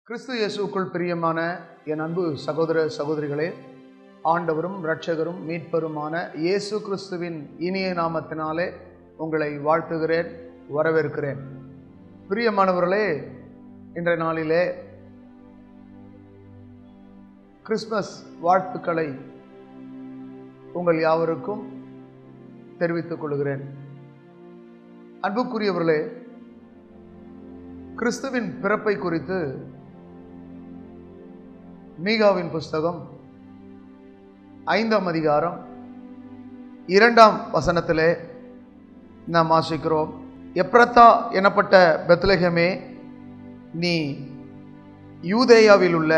கிறிஸ்து இயேசுவுக்குள் பிரியமான என் அன்பு சகோதர சகோதரிகளே, ஆண்டவரும் இரட்சகரும் மீட்பருமான இயேசு கிறிஸ்துவின் இனிய நாமத்தினாலே உங்களை வாழ்த்துகிறேன், வரவேற்கிறேன். பிரியமானவர்களே, இன்றைய நாளிலே கிறிஸ்மஸ் வாழ்த்துக்களை உங்கள் யாவருக்கும் தெரிவித்துக் கொள்கிறேன். அன்புக்குரியவர்களே, கிறிஸ்துவின் பிறப்பை குறித்து மீகாவின் புஸ்தகம் 5ஆம் அதிகாரம் 2ஆம் வசனத்திலே நாம் வாசிக்கிறோம். எப்ரத்தா எனப்பட்ட பெத்லெகேமே, நீ யூதேயாவில் உள்ள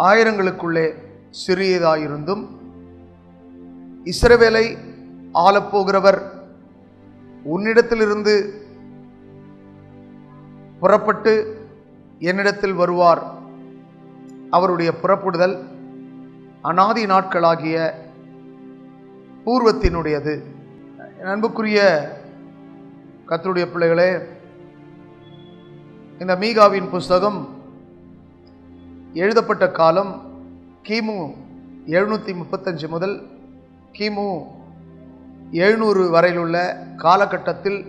ஆயிரங்களுக்குள்ளே சிறியதாயிருந்தும் இஸ்ரவேலை ஆளப்போகிறவர் உன்னிடத்திலிருந்து புறப்பட்டு என்னிடத்தில் வருவார். அவருடைய புறப்படுதல் அநாதி நாட்களாகிய பூர்வத்தினுடையது. அன்புக்குரிய கர்த்தருடைய பிள்ளைகளே, இந்த மீகாவின் புஸ்தகம் எழுதப்பட்ட காலம் கிமு 735 முதல் கிமு 700 வரையிலுள்ள காலகட்டத்தில்,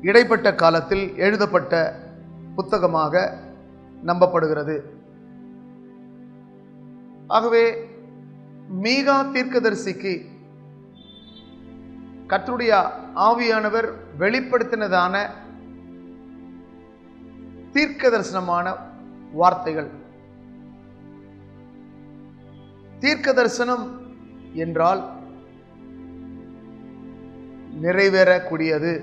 இடைப்பட்ட காலத்தில் எழுதப்பட்ட புத்தகமாக நம்பப்படுகிறது. ஆகவே மீகா தீர்க்கதரிசிக்கு கர்த்தருடைய ஆவியானவர் வெளிப்படுத்தினதான தீர்க்க தரிசனமான வார்த்தைகள். தீர்க்க தரிசனம் என்றால் நிறைவேறக்கூடியது.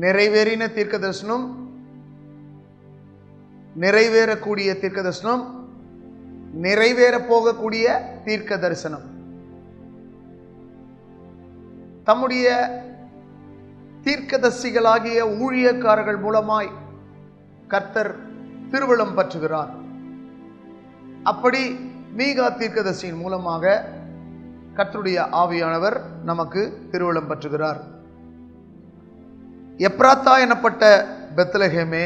நிறைவேறின தீர்க்க தரிசனம், நிறைவேறக்கூடிய தீர்க்க தரிசனம், நிறைவேற போகக்கூடிய தீர்க்க தரிசனம். தம்முடைய தீர்க்கதரிசிகளாகிய ஊழியக்காரர்கள் மூலமாய் கர்த்தர் திருவுளம் பற்றுகிறார். அப்படி மீகா தீர்க்கதரிசியின் மூலமாக கர்த்தருடைய ஆவியானவர் நமக்கு திருவுளம் பற்றுகிறார். எப்ராத்தா எனப்பட்ட பெத்லெகேமே,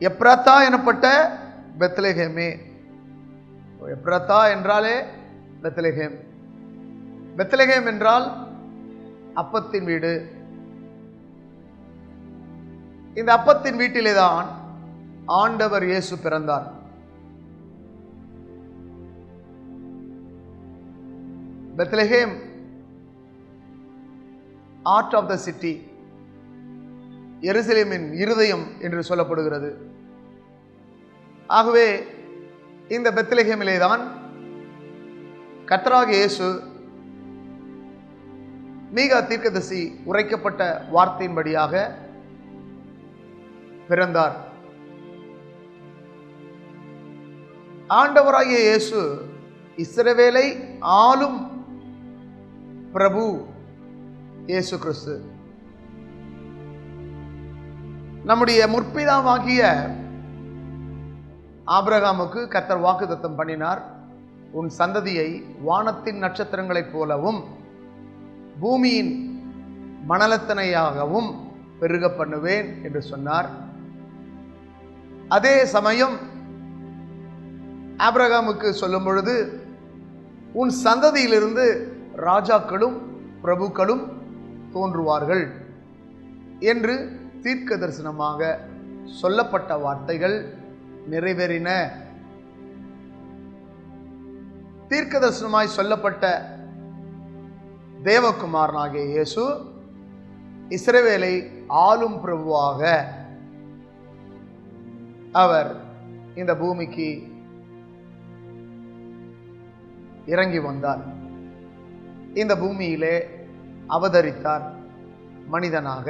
எப்ராத்தா எனப்பட்ட பெத்லெகேமே. எப்ராத்தா என்றாலே பெத்லெகேம். பெத்லெகேம் என்றால் அப்பத்தின் வீடு. இந்த அப்பத்தின் வீட்டிலே தான் ஆண்டவர் இயேசு பிறந்தார். Bethlehem heart of the city, எருசலேமின் இருதயம் என்று சொல்லப்படுகிறது. ஆகவே இந்த பெத்லெகேமிலே தான் கர்த்தராகிய இயேசு மீகா தீர்க்கதரிசி உரைக்கப்பட்ட வார்த்தையின்படியாக பிறந்தார். ஆண்டவராகிய இயேசு இஸ்ரவேலை ஆளும் பிரபு இயேசு கிறிஸ்து. நம்முடைய முற்பிதாவாகிய ஆபிரகாமுக்கு கர்த்தர் வாக்குத்தத்தம் பண்ணினார், உன் சந்ததியை வானத்தின் நட்சத்திரங்களைப் போலவும் பூமியின் மணலத்தனையாகவும் பெருக பண்ணுவேன் என்று சொன்னார். அதே சமயம் ஆபிரகாமுக்கு சொல்லும் பொழுது, உன் சந்ததியிலிருந்து ராஜாக்களும் பிரபுக்களும் தோன்றுவார்கள் என்று தீர்க்க தரிசனமாக சொல்லப்பட்ட வார்த்தைகள் நிறைவேறின. தீர்க்க தரிசனமாய் சொல்லப்பட்ட தேவகுமாரனாகிய இயேசு இஸ்ரவேலை ஆளும் பிரபுவாக அவர் இந்த பூமிக்கு இறங்கி வந்தார். இந்த பூமியிலே அவதரித்தார். மனிதனாக,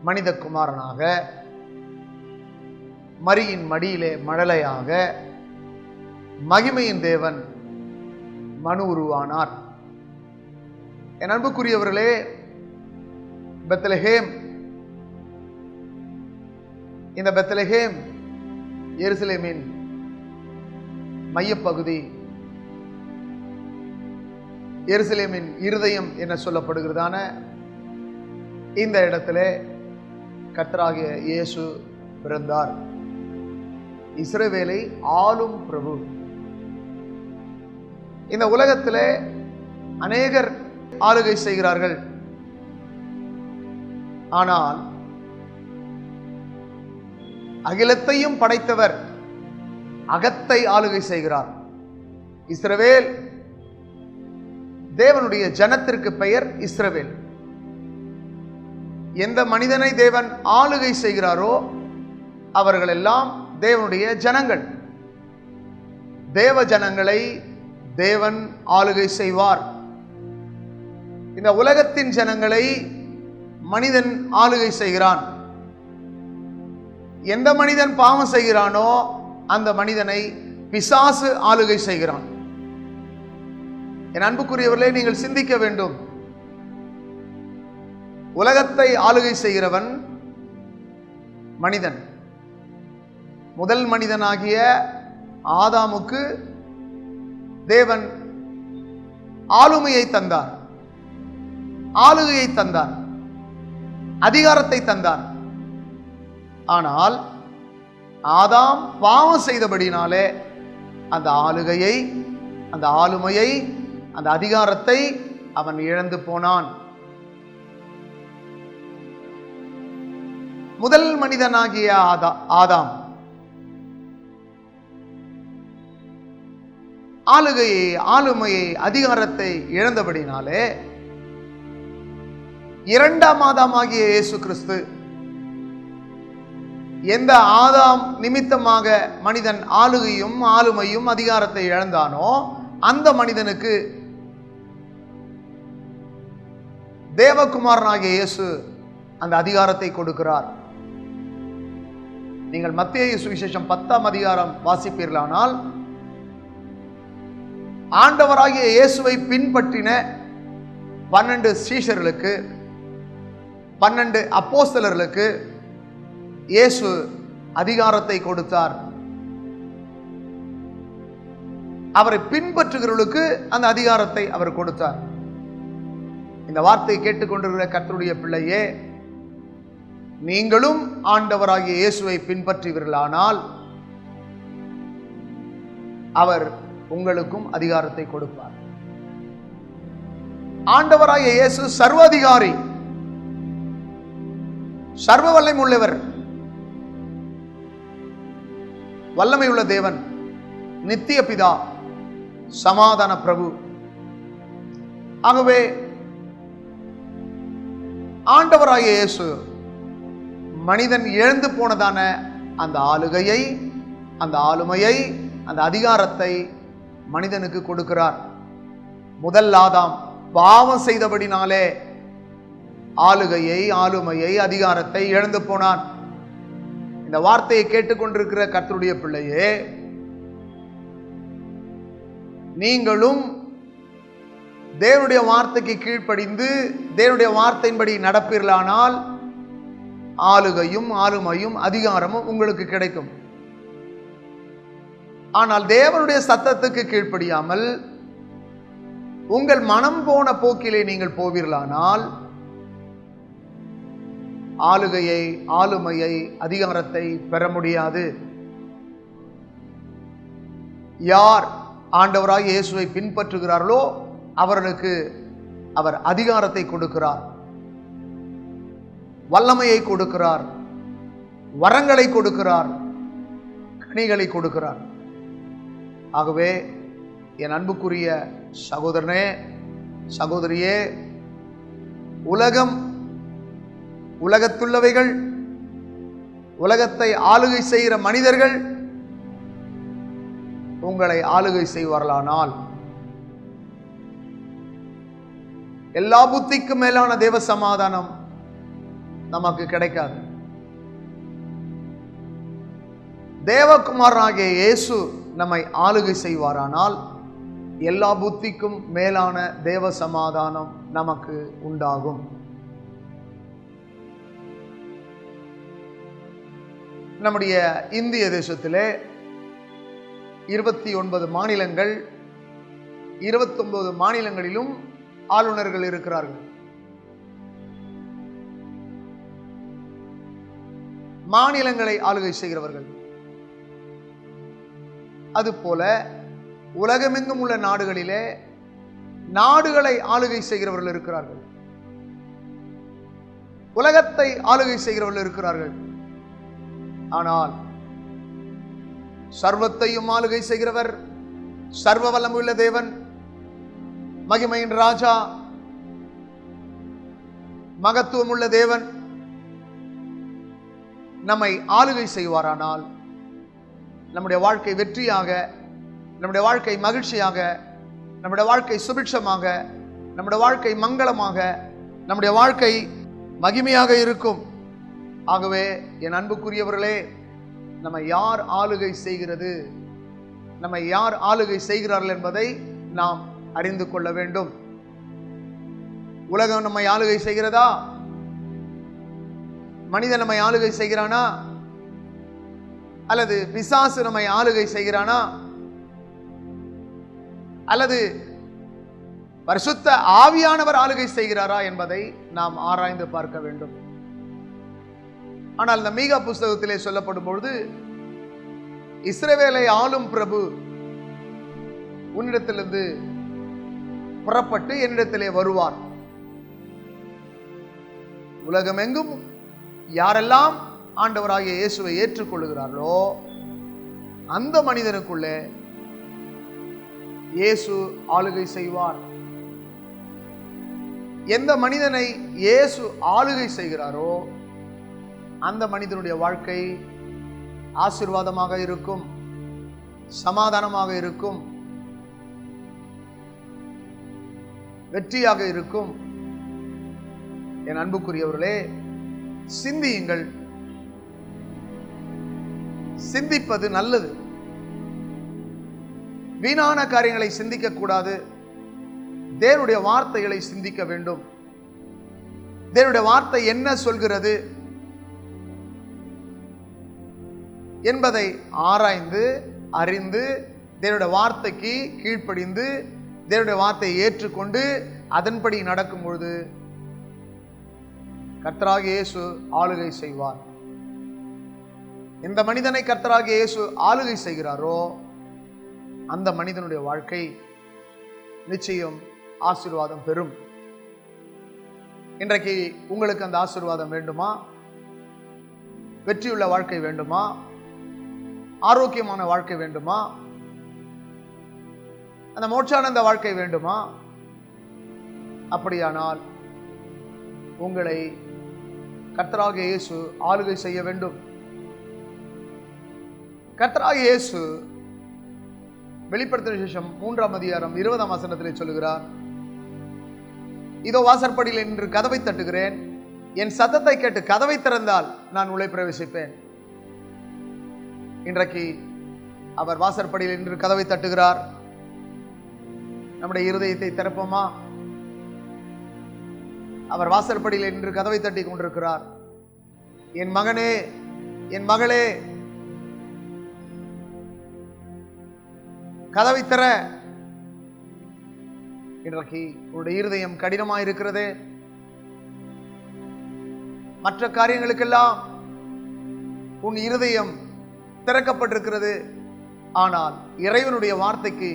மனித குமாரனாக, மரியின் மடியிலே மழலையாக, மகிமையின் தேவன் மனு உருவானார். என் அன்புக்குரியவர்களே, பெத்லெகேம், இந்த பெத்லெகேம் எருசலேமின் மையப்பகுதி, எருசலேமின் இருதயம் என சொல்லப்படுகிறதான இந்த இடத்திலே கர்த்தராகிய இயேசு பிறந்தார். இஸ்ரவேலை ஆளும் பிரபு. இந்த உலகத்திலே அநேகர் ஆளுகை செய்கிறார்கள். ஆனால் அகிலத்தையும் படைத்தவர் அகத்தை ஆளுகை செய்கிறார். இஸ்ரவேல் தேவனுடைய ஜனத்திற்கு பெயர் இஸ்ரவேல். எந்த மனிதனை தேவன் ஆளுகை செய்கிறாரோ அவர்கள் எல்லாம் தேவனுடைய ஜனங்கள். தேவ ஜனங்களை தேவன் ஆளுகை செய்வார். இந்த உலகத்தின் ஜனங்களை மனிதன் ஆளுகை செய்கிறான். எந்த மனிதன் பாவம் செய்கிறானோ அந்த மனிதனை பிசாசு ஆளுகை செய்கிறான். என் அன்புக்குரியவர்களே, நீங்கள் சிந்திக்க வேண்டும். உலகத்தை ஆளுகை செய்கிறவன் மனிதன். முதல் மனிதனாகிய ஆதாமுக்கு தேவன் ஆளுமையை தந்தார், ஆளுகையை தந்தார், அதிகாரத்தை தந்தார். ஆனால் ஆதாம் பாவம் செய்தபடினாலே அந்த ஆளுகையை, அந்த ஆளுமையை, அந்த அதிகாரத்தை அவன் இழந்து போனான். முதல் மனிதனாகிய ஆதாம் ஆளுகையை, ஆளுமையை, அதிகாரத்தை இழந்தபடினாலே இரண்டாம் ஆதாமாகிய இயேசு கிறிஸ்து, எந்த ஆதாம் நிமித்தமாக மனிதன் ஆளுகையும் ஆளுமையும் அதிகாரத்தை இழந்தானோ அந்த மனிதனுக்கு தேவகுமாரனாகிய இயேசு அந்த அதிகாரத்தை கொடுக்கிறார். நீங்கள் மத்தேயு சுவிசேஷம் 10ஆம் அதிகாரம் வாசிப்பீர்களானால், ஆண்டவராகிய இயேசுவை பின்பற்றின 12 சீஷர்களுக்கு, 12 அப்போஸ்தலர்களுக்கு இயேசு அதிகாரத்தை கொடுத்தார். அவரை பின்பற்றுகிறவர்களுக்கு அந்த அதிகாரத்தை அவர் கொடுத்தார். இந்த வார்த்தையை கேட்டுக்கொண்டிருக்கிற கர்த்தருடைய பிள்ளையே, நீங்களும் ஆண்டவராகிய இயேசுவை பின்பற்றுவீர்களானால் அவர் உங்களுக்கும் அதிகாரத்தை கொடுப்பார். ஆண்டவராகிய இயேசு சர்வாதிகாரி, சர்வ வல்லமை உள்ளவர், வல்லமை உள்ள தேவன், நித்திய பிதா, சமாதான பிரபு. ஆகவே ஆண்டவராகிய இயேசு மனிதன் இழந்து போனதான அந்த ஆளுகையை, அந்த ஆளுமையை, அந்த அதிகாரத்தை மனிதனுக்கு கொடுக்கிறார். முதல் ஆதாம் பாவம் செய்தபடினாலே ஆளுகையை, ஆளுமையை, அதிகாரத்தை இழந்து போனான். இந்த வார்த்தையை கேட்டுக்கொண்டிருக்கிற கர்த்தருடைய பிள்ளையே, நீங்களும் தேவனுடைய வார்த்தைக்கு கீழ்ப்படிந்து தேவனுடைய வார்த்தையின்படி நடப்பீர்களானால் ஆளுகையும் ஆளுமையும் அதிகாரமும் உங்களுக்கு கிடைக்கும். ஆனால் தேவனுடைய சத்தத்துக்கு கீழ்ப்படியாமல் உங்கள் மனம் போன போக்கிலே நீங்கள் போவீர்களானால் ஆளுகையை, ஆளுமையை, அதிகாரத்தை பெற முடியாது. யார் ஆண்டவராகிய இயேசுவை பின்பற்றுகிறார்களோ அவர்களுக்கு அவர் அதிகாரத்தை கொடுக்கிறார், வல்லமையை கொடுக்கிறார், வரங்களை கொடுக்கிறார், கனிகளை கொடுக்கிறார். ஆகவே என் அன்புக்குரிய சகோதரனே, சகோதரியே, உலகம், உலகத்துள்ளவைகள், உலகத்தை ஆளுகை செய்கிற மனிதர்கள் உங்களை ஆளுகை செய்வார்களானால் எல்லா புத்திக்கும் மேலான தேவ சமாதானம் நமக்கு கிடைக்காது. தேவகுமாரனாகிய இயேசு நம்மை ஆளுகை செய்வாரானால் எல்லா புத்திக்கும் மேலான தேவ சமாதானம் நமக்கு உண்டாகும். நம்முடைய இந்திய தேசத்திலே 29 மாநிலங்கள், 29 மாநிலங்களிலும் ஆளுநர்கள் இருக்கிறார்கள். மாநிலங்களை ஆளுகை செய்கிறவர்கள். அதுபோல உலகமெங்கும் உள்ள நாடுகளிலே நாடுகளை ஆளுகை செய்கிறவர்கள் இருக்கிறார்கள். உலகத்தை ஆளுகை செய்கிறவர்கள் இருக்கிறார்கள். ஆனால் சர்வத்தையும் ஆளுகை செய்கிறவர், சர்வ வல்லமையுள்ள தேவன், மகிமையின் ராஜா, மகத்துவம் உள்ள தேவன் நம்மை ஆளுகை செய்வாரானால் நம்முடைய வாழ்க்கை வெற்றியாக, நம்முடைய வாழ்க்கை மகிழ்ச்சியாக, நம்முடைய வாழ்க்கை சுபிட்சமாக, நம்முடைய வாழ்க்கை மங்களமாக, நம்முடைய வாழ்க்கை மகிமையாக இருக்கும். ஆகவே என் அன்புக்குரியவர்களே, நம்மை யார் ஆளுகை செய்கிறது, நம்மை யார் ஆளுகை செய்கிறார்கள் என்பதை நாம் அறிந்து கொள்ள வேண்டும். உலகம் நம்மை ஆளுகை செய்கிறதா? மனிதன் நம்மை ஆளுகை செய்கிறானா? அல்லது பிசாசு நம்மை ஆளுகை செய்கிறானா? அல்லது பரிசுத்த ஆவியானவர் ஆளுகை செய்கிறாரா என்பதை நாம் ஆராய்ந்து பார்க்க வேண்டும். ஆனால் இந்த மீகா புஸ்தகத்திலே சொல்லப்படும் பொழுது, இஸ்ரவேலை ஆளும் பிரபு உன்னிடத்திலிருந்து புறப்பட்டு என்னிடத்திலே வருவார். உலகமெங்கும் யாரெல்லாம் ஆண்டவராகிய இயேசுவை ஏற்றுக்கொள்ளுகிறார்களோ அந்த மனிதனுக்குள்ளே இயேசு ஆளுகை செய்வார். எந்த மனிதனை இயேசு ஆளுகை செய்கிறாரோ அந்த மனிதனுடைய வாழ்க்கை ஆசீர்வாதமாக இருக்கும், சமாதானமாக இருக்கும், வெற்றியாக இருக்கும். என் அன்புக்குரியவர்களே, சிந்தியுங்கள். சிந்திப்பது நல்லது. வீணான காரியங்களை சிந்திக்க கூடாது. தேவனுடைய வார்த்தைகளை சிந்திக்க வேண்டும். தேவனுடைய வார்த்தை என்ன சொல்கிறது என்பதை ஆராய்ந்து அறிந்து தேவனுடைய வார்த்தைக்கு கீழ்ப்படிந்து தேவனுடைய வார்த்தையை ஏற்றுக்கொண்டு அதன்படி நடக்கும் பொழுது கர்த்தராகிய இயேசு ஆளுகை செய்வார். இந்த மனிதனை கர்த்தராகிய இயேசு ஆளுகை செய்கிறாரோ அந்த மனிதனுடைய வாழ்க்கை நிச்சயம் ஆசீர்வாதம் பெறும். இன்றைக்கு உங்களுக்கு அந்த ஆசீர்வாதம் வேண்டுமா? வெற்றியுள்ள வாழ்க்கை வேண்டுமா? ஆரோக்கியமான வாழ்க்கை வேண்டுமா? அந்த மோட்சானந்த வாழ்க்கை வேண்டுமா? அப்படியானால் உங்களை கர்த்தராகிய இயேசு ஆளுகை செய்ய வேண்டும். கர்த்தராகிய இயேசு வெளிப்படுத்தின விசேஷம் 3ஆம் அதிகாரம் 20ஆம் வசனத்திலே சொல்லுகிறார், இதோ வாசற்படியில் நின்று கதவை தட்டுகிறேன், என் சத்தத்தை கேட்டு கதவை திறந்தால் நான் உள்ளே பிரவேசிப்பேன். இன்றைக்கு அவர் வாசற்படியில் நின்று கதவை தட்டுகிறார். நம்முடைய இருதயத்தை திறப்போமா? அவர் வாசற்படியில் நின்று கதவை தட்டி கொண்டிருக்கிறார். என் மகனே, என் மகளே, கதவை திற. இன்றைக்கு உன்னுடைய இருதயம் கடினமாக இருக்கிறதே, மற்ற காரியங்களுக்கெல்லாம் உன் இருதயம் திறக்கப்பட்டிருக்கிறது. ஆனால் இறைவனுடைய வார்த்தைக்கு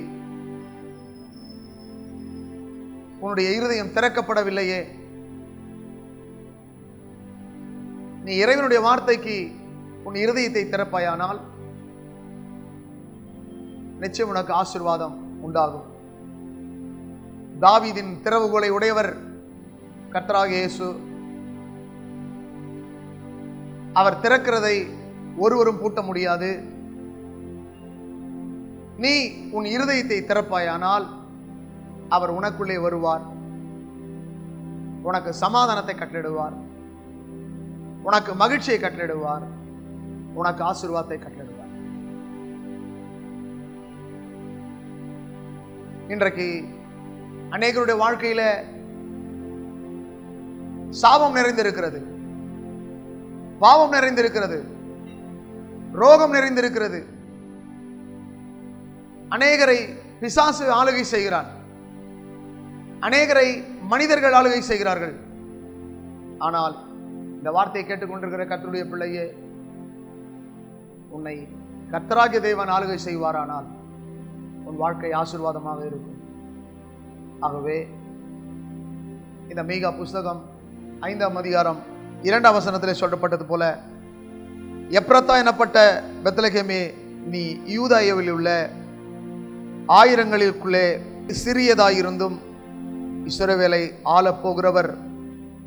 உன்னுடைய இருதயம் திறக்கப்படவில்லையே. நீ இறைவனுடைய வார்த்தைக்கு உன் இருதயத்தை திறப்பாயானால் நிச்சயம் உனக்கு ஆசீர்வாதம் உண்டாகும். தாவீதின் திறவுகோலை உடையவர் கர்த்தராகிய இயேசு. அவர் திறக்கிறதை ஒருவரும் பூட்ட முடியாது. நீ உன் இருதயத்தை திறப்பாயானால் அவர் உனக்குள்ளே வருவார். உனக்கு சமாதானத்தை கட்டளிடுவார், உனக்கு மகிழ்ச்சியை கட்டளிடுவார், உனக்கு ஆசீர்வாதத்தை கட்டளிடுவார். இன்றைக்கு அநேகருடைய வாழ்க்கையில சாபம் நிறைந்திருக்கிறது, பாவம் நிறைந்திருக்கிறது, ரோகம் நிறைந்திருக்கிறது. அநேகரை பிசாசு ஆளுகை செய்கிறான், அநேகரை மனிதர்கள் ஆளுகை செய்கிறார்கள். ஆனால் இந்த வார்த்தையை கேட்டுக்கொண்டிருக்கிற கர்த்தருடைய பிள்ளையே, உன்னை கர்த்தராகிய தேவன் ஆளுகை செய்வாரானால் உன் வாழ்க்கை ஆசீர்வாதமாக இருக்கும். ஆகவே இந்த மீகா புஸ்தகம் 5ஆம் அதிகாரம் 2ஆம் வசனத்திலே சொல்லப்பட்டது போல, எப்ரத்தா எனப்பட்ட பெத்லகேமே, நீ யூதாவில் உள்ள ஆயிரங்களுக்குள்ளே சிறியதாயிருந்தும் இஸ்ரவேலை ஆளப் போகிறவர்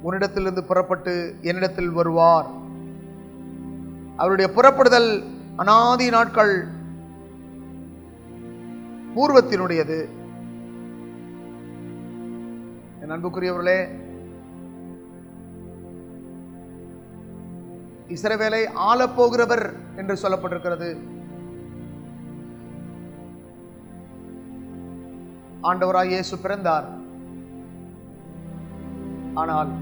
உன்னிடத்திலிருந்து புறப்பட்டு என்னிடத்தில் வருவார். அவருடைய புறப்படுதல் அநாதி நாட்கள் பூர்வத்தினுடையது. என் அன்புக்குரியவர்களே, இஸ்ரவேலை ஆளப் போகிறவர் என்று சொல்லப்பட்டிருக்கிறது. ஆண்டவராய் இயேசு பிறந்தார். ஆனால்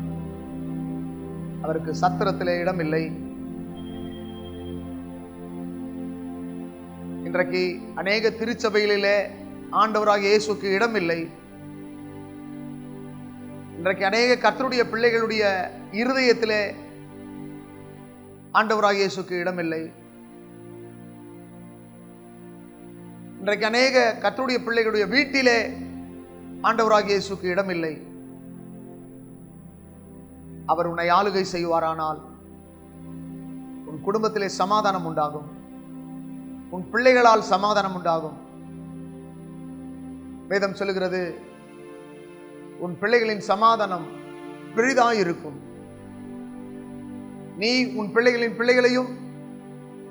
அவருக்கு சத்திரத்திலே இடம் இல்லை. இன்றைக்கு அநேக திருச்சபைகளிலே ஆண்டவராக இயேசுக்கு இடம் இல்லை. இன்றைக்கு அநேக கர்த்தருடைய பிள்ளைகளுடைய இருதயத்திலே ஆண்டவராக இயேசுக்கு இடம் இல்லை. இன்றைக்கு அநேக கர்த்தருடைய பிள்ளைகளுடைய வீட்டிலே ஆண்டவராக இயேசுக்கு இடம் இல்லை. அவர் உன்னை ஆளுகை செய்வாரானால் உன் குடும்பத்திலே சமாதானம் உண்டாகும். உன் பிள்ளைகளால் சமாதானம் உண்டாகும். வேதம் சொல்லுகிறது, உன் பிள்ளைகளின் சமாதானம் பெரிதாயிருக்கும். நீ உன் பிள்ளைகளின் பிள்ளைகளையும்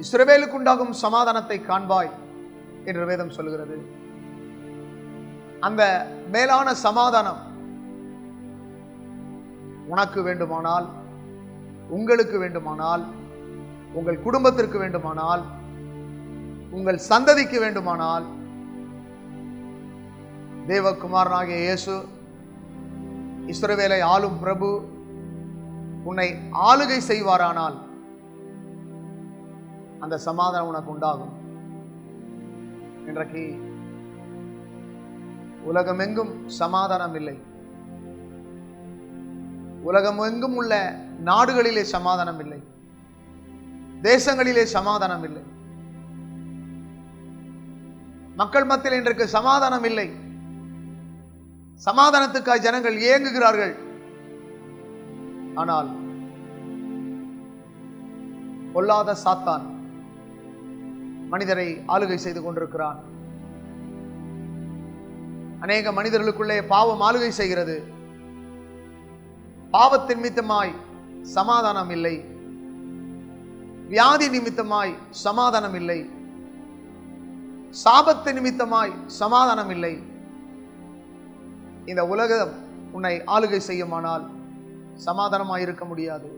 இஸ்ரவேலுக்கு உண்டாகும் சமாதானத்தை காண்பாய் என்று வேதம் சொல்லுகிறது. அந்த மேலான சமாதானம் உனக்கு வேண்டுமானால், உங்களுக்கு வேண்டுமானால், உங்கள் குடும்பத்திற்கு வேண்டுமானால், உங்கள் சந்ததிக்கு வேண்டுமானால், தேவகுமாரனாகிய இயேசு இஸ்ரவேலை ஆளும் பிரபு உன்னை ஆளுகை செய்வாரானால் அந்த சமாதானம் உனக்கு உண்டாகும். இன்றைக்கு உலகமெங்கும் சமாதானம் இல்லை. உலகமெங்கும் உள்ள நாடுகளிலே சமாதானம் இல்லை. தேசங்களிலே சமாதானம் இல்லை. மக்கள் மத்தியில் இன்றைக்கு சமாதானம் இல்லை. சமாதானத்துக்காய் ஜனங்கள் ஏங்குகிறார்கள். ஆனால் பொல்லாத சாத்தான் மனிதரை ஆளுகை செய்து கொண்டிருக்கிறான். அநேக மனிதர்களுக்குள்ளே பாவம் ஆளுகை செய்கிறது. பாவத்தின் நிமித்தமாய் சமாதானம் இல்லை. வியாதி நிமித்தமாய் சமாதானம் இல்லை. சாபத்தின் நிமித்தமாய் சமாதானம் இல்லை. இந்த உலகம் உன்னை ஆளுகை செய்யுமானால் சமாதானமாய் இருக்க முடியாது.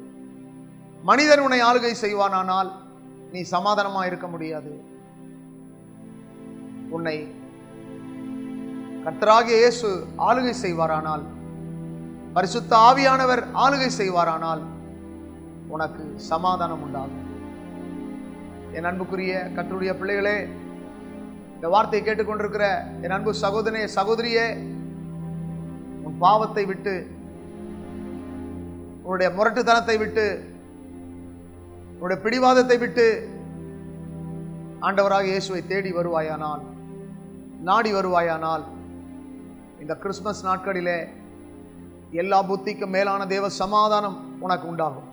மனிதன் உன்னை ஆளுகை செய்வானானால் நீ சமாதானமாய் இருக்க முடியாது. உன்னை கர்த்தராகிய இயேசு ஆளுகை செய்வாரானால், பரிசுத்த ஆவியானவர் ஆளுகை செய்வாரானால் உனக்கு சமாதானம் உண்டாகும். என் அன்புக்குரிய கர்த்தருடைய பிள்ளைகளே, இந்த வார்த்தையை கேட்டுக்கொண்டிருக்கிற என் அன்பு சகோதரனே, சகோதரியே, உன் பாவத்தை விட்டு, உன்னுடைய முரட்டுத்தனத்தை விட்டு, உன்னுடைய பிடிவாதத்தை விட்டு ஆண்டவராக இயேசுவை தேடி வருவாயானால், நாடி வருவாயானால், இந்த கிறிஸ்துமஸ் நாட்களிலே எல்லா புத்திக்கும் மேலான தேவ சமாதானம் உனக்கு உண்டாகும்.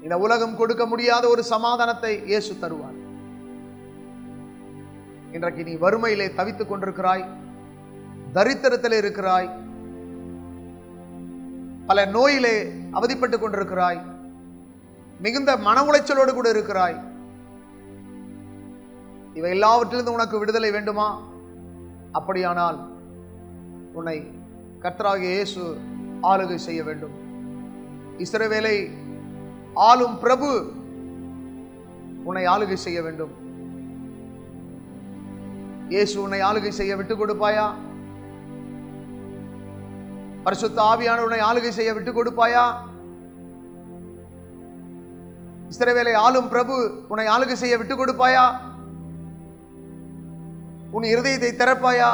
இந்த உலகம் கொடுக்க முடியாத ஒரு சமாதானத்தை இயேசு தருவார். இன்றைக்கு நீ வறுமையிலே தவித்துக் கொண்டிருக்கிறாய், தரித்திரத்திலே இருக்கிறாய், பல நோயிலே அவதிப்பட்டுக் கொண்டிருக்கிறாய், மிகுந்த மன உளைச்சலோடு கூட இருக்கிறாய். இவை எல்லாவற்றிலிருந்து உனக்கு விடுதலை வேண்டுமா? அப்படியானால் உன்னை கர்த்தராகிய இயேசு ஆளுகை செய்ய வேண்டும். இஸ்ரவேலை ஆளும் பிரபு உன்னை ஆளுகை செய்ய வேண்டும். இயேசு உன்னை ஆளுகை செய்ய விட்டுக் கொடுப்பாயா? பரிசுத்த ஆவியானவர் உன்னை ஆளுகை செய்ய விட்டுக் கொடுப்பாயா? இஸ்ரவேலை ஆளும் பிரபு உன்னை ஆளுகை செய்ய விட்டுக் கொடுப்பாயா? உன் இருதயத்தை திறப்பாயா?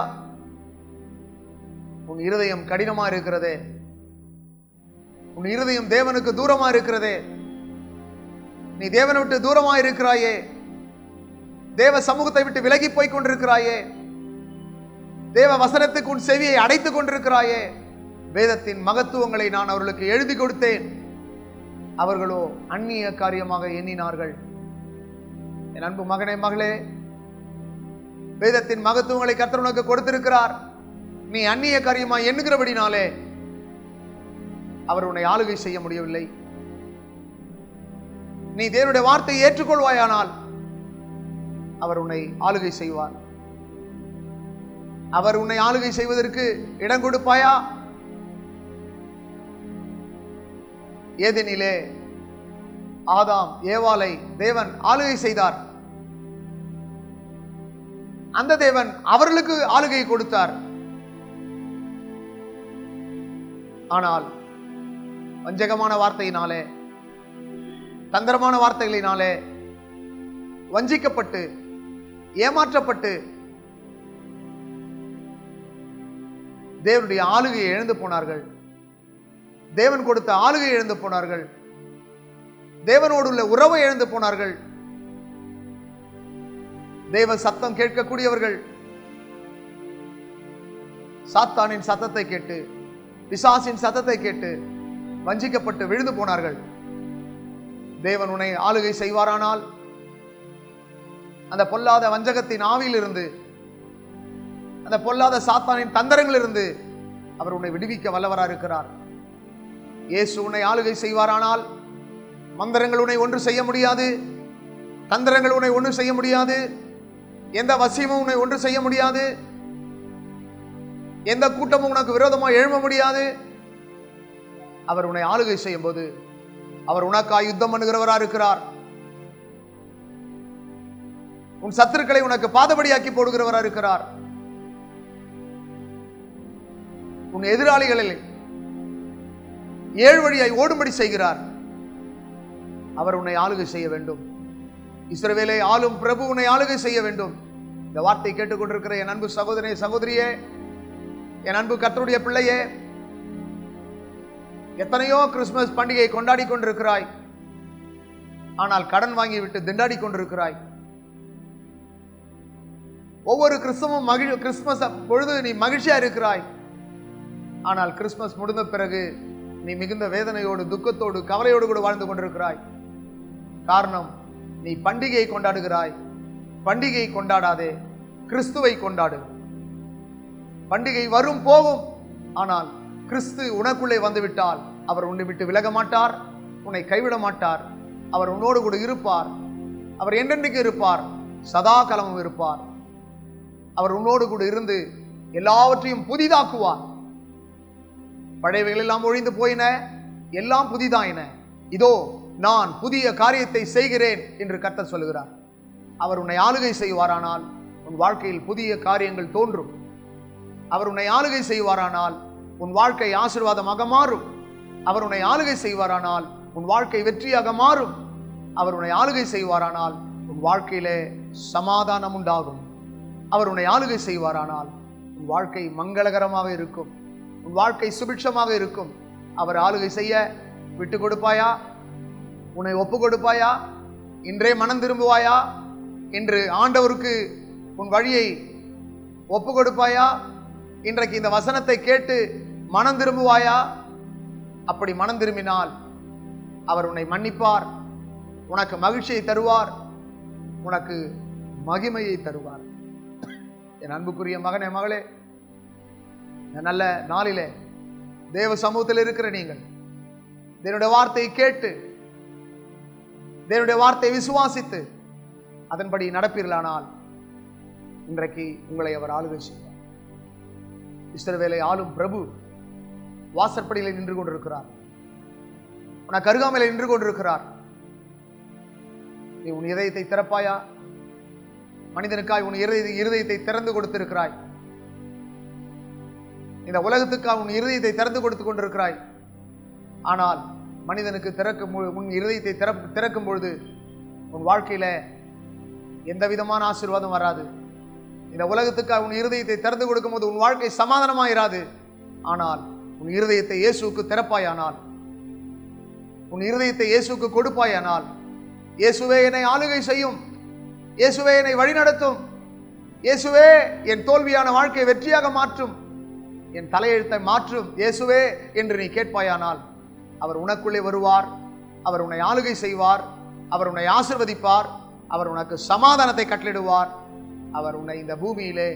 உன் இருதயம் கடினமா இருக்கிறதே, உன் இருதயம் தேவனுக்கு தூரமா இருக்கிறதே, நீ தேவனை விட்டு தூரமாக இருக்கிறாயே, தேவ சமூகத்தை விட்டு விலகி போய் கொண்டிருக்கிறாயே, தேவ வசனத்துக்கு உன் செவியை அடைத்துக் கொண்டிருக்கிறாயே. வேதத்தின் மகத்துவங்களை நான் அவர்களுக்கு எழுதி கொடுத்தேன், அவர்களோ அந்நிய காரியமாக எண்ணினார்கள். என் அன்பு மகனே, மகளே, வேதத்தின் மகத்துவங்களை கர்த்தர் உனக்கு கொடுத்திருக்கிறார். நீ அந்நிய காரியமாக எண்ணுகிறபடினாலே அவர் உன்னை ஆளுகை செய்ய முடியவில்லை. நீ தேவனுடைய வார்த்தையை ஏற்றுக்கொள்வாயானால் அவர் உன்னை ஆளுகை செய்வார். அவர் உன்னை ஆளுகை செய்வதற்கு இடம் கொடுப்பாயா? ஏதெனிலே ஆதாம் ஏவாளை தேவன் ஆளுகை செய்தார். அந்த தேவன் அவர்களுக்கு ஆளுகை கொடுத்தார். ஆனால் வஞ்சகமான வார்த்தையினாலே, தந்திரமான வார்த்தைகளினாலே வஞ்சிக்கப்பட்டு ஏமாற்றப்பட்டு தேவனுடைய ஆளுகையை இழந்து போனார்கள். தேவன் கொடுத்த ஆளுகையை இழந்து போனார்கள். தேவனோடு உள்ள உறவை இழந்து போனார்கள். தேவ சத்தம் கேட்கக்கூடியவர்கள் சாத்தானின் சத்தத்தை கேட்டு, பிசாசின் சத்தத்தை கேட்டு வஞ்சிக்கப்பட்டு விழுந்து போனார்கள். தேவன் உன்னை ஆளுகை செய்வாரானால் அந்த பொல்லாத வஞ்சகத்தின் ஆவியிலிருந்து, அந்த பொல்லாத சாத்தானின் தந்திரங்களிலிருந்து அவர் உன்னை விடுவிக்க வல்லவராக இருக்கிறார். இயேசு உன்னை ஆளுகை செய்வாரானால் மந்திரங்கள் உன்னை ஒன்று செய்ய முடியாது, தந்திரங்கள் உன்னை ஒன்று செய்ய முடியாது, எந்த வசியமும் உன்னை ஒன்று செய்ய முடியாது, எந்த கூட்டமும் உனக்கு விரோதமாக எழும்ப முடியாது. அவர் உன்னை ஆளுகை செய்யும் போது அவர் உனக்காய் யுத்தம் பண்ணுகிறவராக இருக்கிறார். உன் சத்துருக்களை உனக்கு பாதபடியாக்கி போடுகிறவராக இருக்கிறார். உன் எதிராளிகளில் ஏழு வழியாய் ஓடும்படி செய்கிறார். அவர் உன்னை ஆளுகை செய்ய வேண்டும். இஸ்ரவேலை ஆளும் பிரபு உன்னை ஆளுகை செய்ய வேண்டும். இந்த வார்த்தை கேட்டுக்கொண்டிருக்கிற என் அன்பு சகோதரனே, சகோதரியே, என் அன்பு கர்த்தருடைய பிள்ளையே, எத்தனையோ கிறிஸ்துமஸ் பண்டிகையை கொண்டாடி கொண்டிருக்கிறாய். ஆனால் கடன் வாங்கிவிட்டு திண்டாடி கொண்டிருக்கிறாய். ஒவ்வொரு கிறிஸ்துமஸ் பொழுது நீ மகிழ்ச்சியா இருக்கிறாய். ஆனால் கிறிஸ்துமஸ் முடிந்த பிறகு நீ மிகுந்த வேதனையோடு, துக்கத்தோடு, கவலையோடு கூட வாழ்ந்து கொண்டிருக்கிறாய். காரணம், நீ பண்டிகையை கொண்டாடுகிறாய். பண்டிகையை கொண்டாடாதே, கிறிஸ்துவை கொண்டாடு. பண்டிகை வரும் போகும், ஆனால் கிறிஸ்து உனக்குள்ளே வந்துவிட்டால் அவர் உன்னை விட்டு விலக மாட்டார், உன்னை கைவிட மாட்டார். அவர் உன்னோடு கூட இருப்பார். அவர் என்றென்றைக்கு இருப்பார், சதா காலமும் இருப்பார். அவர் உன்னோடு கூட இருந்து எல்லாவற்றையும் புதிதாக்குவார். பழையவைகள் எல்லாம் ஒழிந்து போயின, எல்லாம் புதிதாயின. இதோ நான் புதிய காரியத்தை செய்கிறேன் என்று கர்த்தர் சொல்லுகிறார். அவர் உன்னை ஆளுகை செய்வாரானால் உன் வாழ்க்கையில் புதிய காரியங்கள் தோன்றும். அவர் உன்னை ஆளுகை செய்வாரானால் உன் வாழ்க்கை ஆசீர்வாதமாக மாறும். அவர் உன்னை ஆளுகை செய்வாரானால் உன் வாழ்க்கை வெற்றியாக மாறும். அவர் உன்னை ஆளுகை செய்வாரானால் உன் வாழ்க்கையிலே சமாதானம் உண்டாகும். அவர் உன்னை ஆளுகை செய்வாரானால் உன் வாழ்க்கை மங்களகரமாக இருக்கும், உன் வாழ்க்கை சுபிட்சமாக இருக்கும். அவர் ஆளுகை செய்ய விட்டு கொடுப்பாயா? உன்னை ஒப்பு கொடுப்பாயா? இன்றே மனம் திரும்புவாயா? இன்று ஆண்டவருக்கு உன் வழியை ஒப்பு கொடுப்பாயா? இன்றைக்கு இந்த வசனத்தை கேட்டு மனம் திரும்புவாயா? அப்படி மனம் திரும்பினால் அவர் உன்னை மன்னிப்பார், உனக்கு மகிழ்ச்சியை தருவார், உனக்கு மகிமையை தருவார். என் அன்புக்குரிய மகனே, மகளே, நல்ல நாளிலே தேவ சமூகத்தில் இருக்கிற நீங்கள் தேவனுடைய வார்த்தையை கேட்டு, தேவனுடைய வார்த்தையை விசுவாசித்து அதன்படி நடப்பீர்களானால் இன்றைக்கு உங்களை அவர் ஆளுகை செய்வார். இஸ்ரவேலை ஆளும் பிரபு வாசற்படியில் நின்று கொண்டிருக்கிறார். உனக்கு அருகாமையில் நின்று கொண்டிருக்கிறார். நீ உன் இதயத்தை திறப்பாயா? மனிதனுக்காய் உன் இருதயத்தை திறந்து கொடுத்திருக்கிறாய். இந்த உலகத்துக்காக உன் இருதயத்தை திறந்து கொடுத்து கொண்டிருக்கிறாய். ஆனால் மனிதனுக்கு உன் இருதயத்தை திறக்கும் பொழுது உன் வாழ்க்கையில எந்த விதமான ஆசீர்வாதம் வராது. இந்த உலகத்துக்காக உன் இருதயத்தை திறந்து கொடுக்கும் போது உன் வாழ்க்கை சமாதானமாயிராது. ஆனால் உன் இருதயத்தை இயேசுவுக்கு திறப்பாயானால், உன் இருதயத்தை இயேசுவுக்கு கொடுப்பாயானால் இயேசுவே என்னை ஆளுகை செய்யும், இயேசுவே என்னை வழிநடத்தும், இயேசுவே என் தோல்வியான வாழ்க்கையை வெற்றியாக மாற்றும், என் தலையெழுத்தை மாற்றும் இயேசுவே என்று நீ கேட்பாயானால் அவர் உனக்குள்ளே வருவார். அவர் உன்னை ஆளுகை செய்வார். அவர் உன்னை ஆசீர்வதிப்பார். அவர் உனக்கு சமாதானத்தை கட்டளிடுவார். அவர் உன்னை இந்த பூமியிலே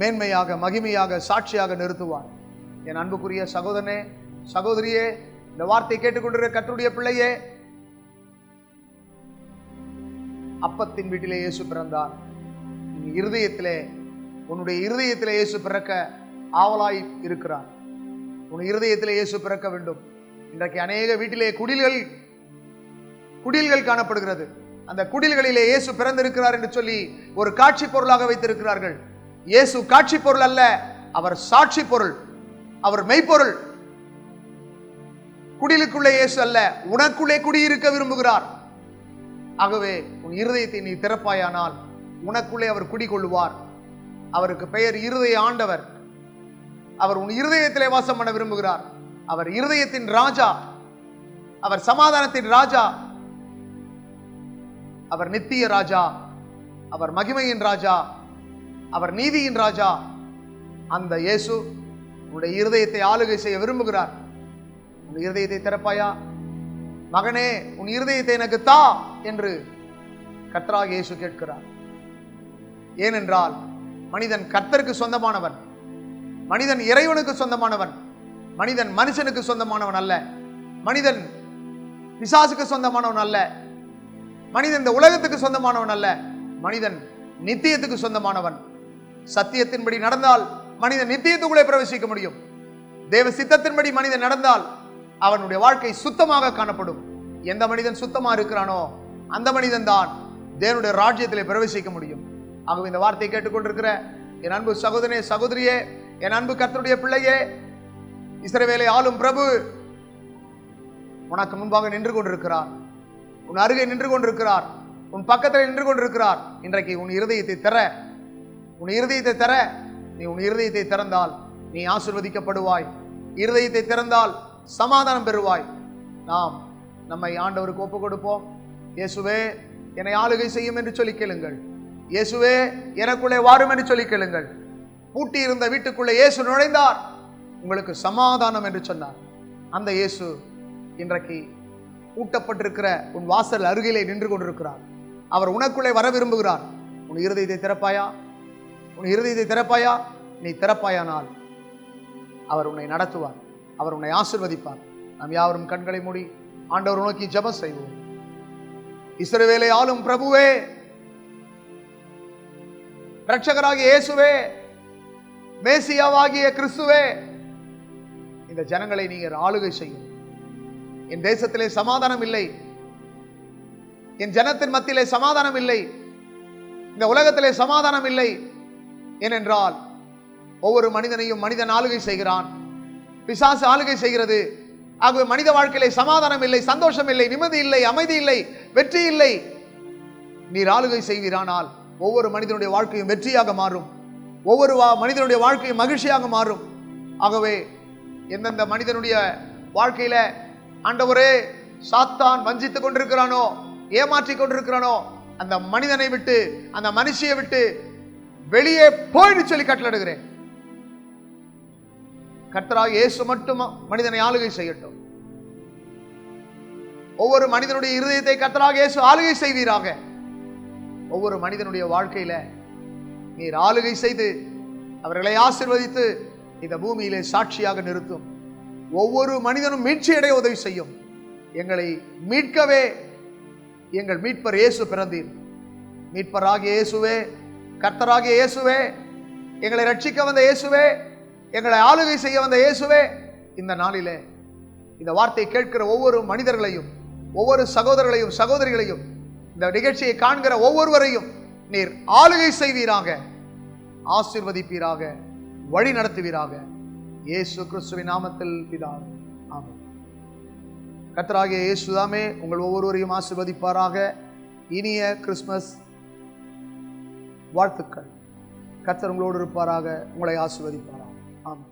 மேன்மையாக மகிமையாக சாட்சியாக நிறுத்துவார். என் அன்புக்குரிய சகோதரனே, சகோதரியே, இந்த வார்த்தை கேட்டுக்கொண்டிருக்கிற கர்த்தருடைய பிள்ளையே, அப்பத்தின் வீட்டிலே இயேசு பிறந்தார். உன்னுடைய இருதயத்திலே இயேசு பிறக்க ஆவலாய் இருக்கிறார். உன் இருதயத்திலே இயேசு பிறக்க வேண்டும். இன்றைக்கு அநேக வீட்டிலே குடில்கள் காணப்படுகிறது. அந்த குடில்களிலே இயேசு பிறந்திருக்கிறார் என்று சொல்லி ஒரு காட்சி பொருளாக வைத்திருக்கிறார்கள். இயேசு காட்சி பொருள் அல்ல, அவர் சாட்சி பொருள், அவர் மெய்ப்பொருள். குடிலுக்குள்ளே இயேசு அல்ல, உனக்குள்ளே குடியிருக்க விரும்புகிறார். ஆகவே உன் இருதயத்தை நீ திறப்பாயானால் உனக்குள்ளே அவர் குடிகொள்ளுவார். அவருக்கு பெயர் இருதய ஆண்டவர். அவர் உன் இருதயத்திலே வாசம் பண்ண விரும்புகிறார். அவர் இருதயத்தின் ராஜா, அவர் சமாதானத்தின் ராஜா, அவர் நித்திய ராஜா, அவர் மகிமையின் ராஜா, அவர் நீதியின் ராஜா. அந்த இயேசு உன்னுடைய இருதயத்தை ஆளுகை செய்ய விரும்புகிறார். உன் இருதயத்தை திறப்பாயா? மகனே, உன் இருதயத்தை எனக்கு தா என்று கர்த்தராகிய இயேசு கேட்கிறார். ஏனென்றால் மனிதன் கர்த்தருக்கு சொந்தமானவன், மனிதன் இறைவனுக்கு சொந்தமானவன், மனிதன் மனுஷனுக்கு சொந்தமானவன் அல்ல, மனிதன் பிசாசுக்கு சொந்தமானவன் அல்ல, மனிதன் இந்த உலகத்துக்கு சொந்தமானவன் அல்ல, மனிதன் நித்தியத்துக்கு சொந்தமானவன். சத்தியத்தின்படி நடந்தால் மனிதன் நித்தியத்துக்குள்ளே பிரவேசிக்க முடியும். தேவ சித்தத்தின்படி மனிதன் நடந்தால் அவனுடைய வாழ்க்கை சுத்தமாக காணப்படும். எந்த மனிதன் சுத்தமா இருக்கிறானோ அந்த மனிதன் தான் தேவனுடைய ராஜ்யத்திலே பிரவேசிக்க முடியும். ஆகவே இந்த வார்த்தையை கேட்டுக்கொண்டிருக்கிற என் அன்பு சகோதரனே, சகோதரியே, என் அன்பு கர்த்தருடைய பிள்ளையே, இஸ்ரவேலை ஆளும் பிரபு உனக்கு முன்பாக நின்று கொண்டிருக்கிறார். உன் அருகே நின்று கொண்டிருக்கிறார். உன் பக்கத்தில் நின்று கொண்டிருக்கிறார். இன்றைக்கு உன் இருதயத்தை திற, உன் இருதயத்தை திற. நீ உன் இருதயத்தை திறந்தால் நீ ஆசீர்வதிக்கப்படுவாய். இருதயத்தை திறந்தால் சமாதானம் பெறுவாய். நாம் நம்மை ஆண்டவருக்கு ஒப்பு கொடுப்போம். இயேசுவே என்னை ஆளுகை செய்யும் என்று சொல்லி கேளுங்கள். இயேசுவே எனக்குள்ளே வாரும் என்று சொல்லி கேளுங்கள். பூட்டி இருந்த வீட்டுக்குள்ளே இயேசு நுழைந்தார். உங்களுக்கு சமாதானம் என்று சொன்னார். அந்த இயேசு இன்றைக்கு பூட்டப்பட்டிருக்கிற உன் வாசல் அருகிலே நின்று கொண்டிருக்கிறார். அவர் உனக்குள்ளே வர விரும்புகிறார். உன் இருதயத்தை திறப்பாயா? உன் இருதயத்தை திறப்பாயா? நீ திறப்பாயானால் அவர் உன்னை நடத்துவார். அவர் உன்னை ஆசீர்வதிப்பார். நாம் யாவரும் கண்களை மூடி ஆண்டவர் நோக்கி ஜெபம் செய்வோம். இஸ்ரவேலை ஆளும் பிரபுவே, இரட்சகராகிய இயேசுவே, மேசியாவாகிய கிறிஸ்துவே, இந்த ஜனங்களை நீங்கள் ஆளுகை செய்யும். என் தேசத்திலே சமாதானம் இல்லை, என் ஜனத்தின் மத்தியிலே சமாதானம் இல்லை, இந்த உலகத்திலே சமாதானம் இல்லை. ஏனென்றால் ஒவ்வொரு மனிதனையும் மனிதன் ஆளுகை செய்கிறான், பிசாசு ஆளுகை செய்கிறது. ஆகவே மனித வாழ்க்கையிலே சமாதானம் இல்லை, சந்தோஷம் இல்லை, நிம்மதி இல்லை, அமைதி இல்லை, வெற்றி இல்லை. நீர் ஆளுகை செய்வீரானால் ஒவ்வொரு மனிதனுடைய வாழ்க்கையும் வெற்றியாக மாறும். ஒவ்வொரு மனிதனுடைய வாழ்க்கையும் மகிழ்ச்சியாக மாறும். ஆகவே எந்தெந்த மனிதனுடைய வாழ்க்கையில ஆண்டவரே சாத்தான் வஞ்சித்துக் கொண்டிருக்கிறானோ, ஏமாற்றிக் கொண்டிருக்கிறானோ, அந்த மனிதனை விட்டு, அந்த மனுஷியை விட்டு வெளியே போயிடு சொல்லி கட்டளையிடுகிறேன். கர்த்தராகிய இயேசு மட்டும் மனிதனை ஆளுகை செய்யட்டும். ஒவ்வொரு மனிதனுடைய இருதயத்தை கர்த்தராகிய இயேசு ஆளுகை செய்வீராக. ஒவ்வொரு மனிதனுடைய வாழ்க்கையில நீர் ஆளுகை செய்து அவர்களை ஆசீர்வதித்து இந்த பூமியிலே சாட்சியாக நிறுத்தும். ஒவ்வொரு மனிதனும் மீட்சி அடைய உதவி செய்யும். எங்களை மீட்கவே எங்கள் மீட்பர் இயேசு பிறந்தீர். மீட்பராகிய இயேசுவே, கர்த்தராகிய இயேசுவே, எங்களை ரட்சிக்க வந்த இயேசுவே, எங்களை ஆளுகை செய்ய வந்த இயேசுவே, இந்த நாளிலே இந்த வார்த்தை கேட்கிற ஒவ்வொரு மனிதர்களையும், ஒவ்வொரு சகோதரர்களையும் சகோதரிகளையும், இந்த நிகழ்ச்சியை காண்கிற ஒவ்வொருவரையும் நீர் ஆளுகை செய்வீராக, ஆசீர்வதிப்பீராக, வழி நடத்துவீராக. இயேசு கிறிஸ்துவின் நாமத்தில் பிதாவே, ஆமென். கர்த்தராகிய இயேசுதாமே உங்கள் ஒவ்வொருவரையும் ஆசீர்வதிப்பாராக. இனிய கிறிஸ்துமஸ் வாழ்த்துக்கள். கர்த்தர் உங்களோடு இருப்பாராக, உங்களை ஆசீர்வதிப்பாராக. ஆமென்.